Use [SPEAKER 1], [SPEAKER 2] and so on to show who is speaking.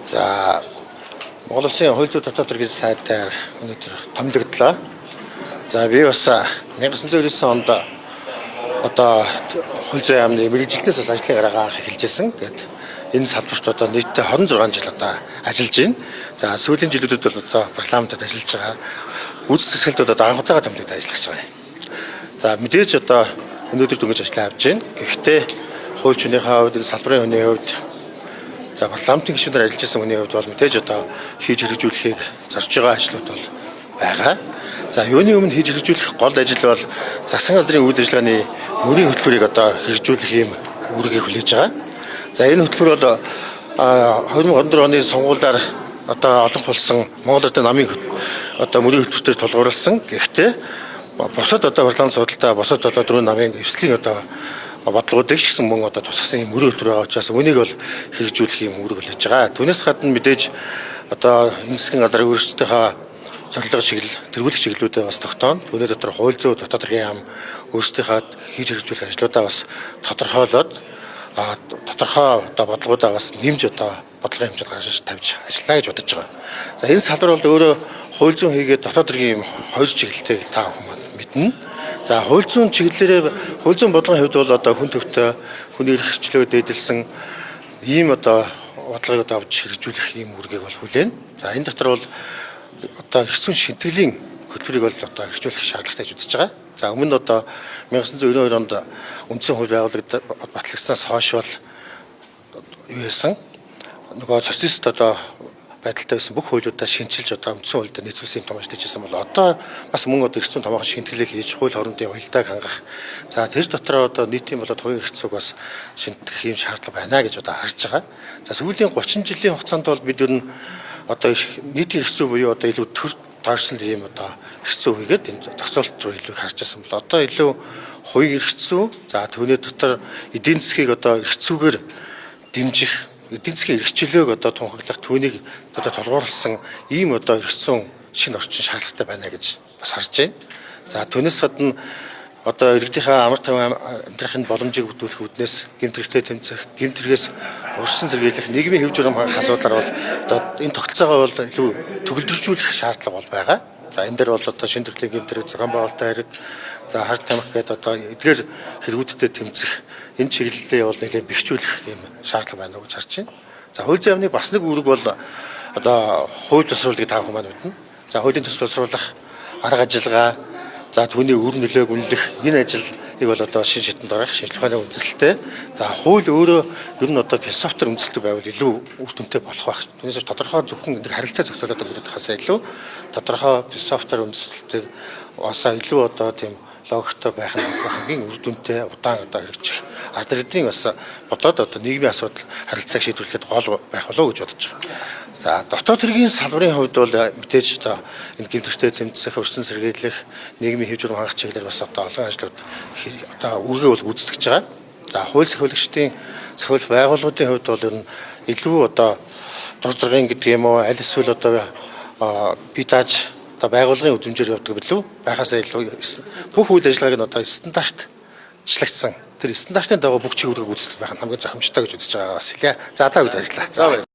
[SPEAKER 1] За Монгол Улсын хууль зүйн дотоод хэргийн сайдаар өнөөдөр томилогдлоо. За би бас 1999 онд одоо хууль зүйн яамны мэргэжилтнээс бас ажлын гараагаа эхэлжсэн. Тэгээд энэ салбарт одоо нийтдээ 26 жил одоо ажиллаж байна. За сүүлийн жилүүдэд бол одоо парламентод ажиллаж байгаа. Үйлс засаглалтууд одоо анхудлаагаа томилогдож ажиллаж байгаа. За мэдээж одоо өнөөдөр дөнгөж ажиллаа авч байна. Гэхдээ хууль зүйнийхээ хувьд, салбарын хүний хувьд, за парламентын гишүүнээр ажиллаж байсан хүний хувьд бол мэдээж одоо хийж хэрэгжүүлэхийг зорж байгаа ажлууд бол байгаа. За юуны өмнө хийж хэрэгжүүлэх гол ажил бол засгийн газрын үйл ажиллагааны мөрийн хөтөлбөрийг одоо хэрэгжүүлэх юм үүргийг хүлээж байгаа. За энэ хөтөлбөр бол 2024 оны сонгуулиар одоо олон болсон Монгол Улсын намын одоо мөрийн хөтөлбөртөөр тулгуурласан. Гэхдээ босод одоо парламент судалтай босод одоо дөрөв намын эвслийн одоо бодлогуудыг ч гэсэн мөн одоо тусгасан юм мөрийн хөтөлбөр байгаа учраас үнийг бол хэрэгжүүлэх юм үүрэг хүлээж байгаа. Түүнээс гадна мэдээж одоо энэ засгийн газрын өөрсдийнхөө зорилго чиглэл, тэргүүлэх чиглэлүүдээ бас тогтооно. Түүний дотор хууль зүйн дотоод хэргийн яам өөрсдийнхөө хийж хэрэгжүүлэх ажлуудаа бас тодорхойлоод тодорхой одоо бодлогуудаа бас нэмж одоо бодлогын хэмжээнд гаргаж тавьж ажиллана гэж бодож байгаа. За энэ салбар бол өөрөө хууль зүйн хийгээд дотоод хэргийн хоёр чиглэлтэй та хүмүүс мэднэ. За хууль зүйн чиглэлээр хууль зүйн бодлогын хувьд бол одоо хүн төвтэй хүний эрх хэрэгчлөө дээдэлсэн ийм одоо бодлогыг авч хэрэгжүүлэх ийм үүргийг бол хүлээн. За энэ дотор бол одоо эрх зүйн шинтгэлийн хөтөлбөрийг бол одоо хэрэгжүүлэх шаардлагатай гэж үзэж байгаа. За өмнө нь одоо 1992 онд үндсэн хууль батлагдсанаас хойш бол юу хийсэн? Нөгөө социалист одоо байдалтай байсан бүх хуулиудаа шинжилж одоо үндсэн хуулиуд нийцүүлсэн том ажил хийжсэн бол одоо бас мөн одоо эрх зүйн томоохон шинтгэлийг хийж хууль хоорондын уялдааг хангах. За тэр дотор одоо нийтийн болоод хувийн эрх зүйг бас шинтгэх юм шаардлага байна гэж одоо харж байгаа. За сүүлийн 30 жилийн хугацаанд бол бид ер нь одоо нийтийн эрх зүй буюу одоо илүү төр таарсан ийм одоо эрх зүй хийгээд энэ зохицуулалт руу илүү харж байсан бол одоо илүү хувийн эрх зүй, за түүний дотор эдийн засгийг одоо эрх зүйгээр дэмжих, эдийн засгийн эрх чөлөөг одоо тунхаглах, түүнийг одоо тулгуурласан ийм одоо эрх зүйн шинэ орчин шаардлагатай байна гэж бас харж байна. За түүнээс гадна одоо иргэдийнхээ амар тайван амьдрахын боломжийг бүтүүлэх үүднээс гэмтэрэгтэй тэмцэх, гэмтэргээс урьдчилан сэргийлэх, нийгмийн хэв журам хангах асуудлаар бол одоо энэ тогтолцоогоо бол илүү төгөлдржүүлэх шаардлага бол байгаа. За энэ дээр бол одоо шинэ төрлийн гэмтэрэг, зохион байгуулалтын хэрэг, за хард тамхи гэдэг одоо эдгээр хэрэгүүдтэй тэмцэх энэ чиглэлдээ бол нэлээд бэхжүүлэх юм шаардлага байна гэж харж байна. За хууль зүйн яамны бас нэг үүрэг бол одоо хууль тусруулалтыг та хүмүүс мэднэ. За хуулийн төсөл тусруулах, арга ажиллагаа, за түүний үр нөлөөг үнэлэх энэ ажилыг бол одоо шин шатанд гаргах шинжилгээ ухааны үндэслэлтэй. За хууль өөрөө ер нь одоо философитор үндэслэлтэй байвал илүү үр дүнтэй болох байх. Түүнээс тодорхой зөвхөн харилцаа зохицуулаад өнгөрөхөөс илүү тодорхой философитор үндэслэлтэй басаа илүү одоо тийм логиктой байх нь хамгийн үр дүнтэй удаан одоо хэрэгжих. Ард иргэдийн бас бодоод одоо нийгмийн асуудал харилцааг шийдвэрлэхэд гол байх болов уу гэж бодож байгаа. За дотоод хэргийн салбарын хувьд бол мэдээж одоо энэ гэмтэрэгтэй тэмцэх, урьдчилан сэргийлэх, нийгмийн хэв журам хангах чиглэлээр бас одоо олон ажлууд одоо үүргээ бол гүйцэтгэж байгаа. За хууль сахиулагчдын сахиулах байгууллагуудын хувьд бол ер нь илүү одоо дур зоргийн гэдэг юм уу, аль эсвэл одоо бидаж одоо байгууллагын үзмжээр явдаг билүү? Байхасаа илүү бүх үйл ажиллагааг нь одоо стандартчлагдсан. Тэр стандартын дагуу бүх чиглэлийг үзүүлэх байх нь хамгийн зохимжтой гэж үзэж байгаа бас хэлээ. За та үед ажиллаа.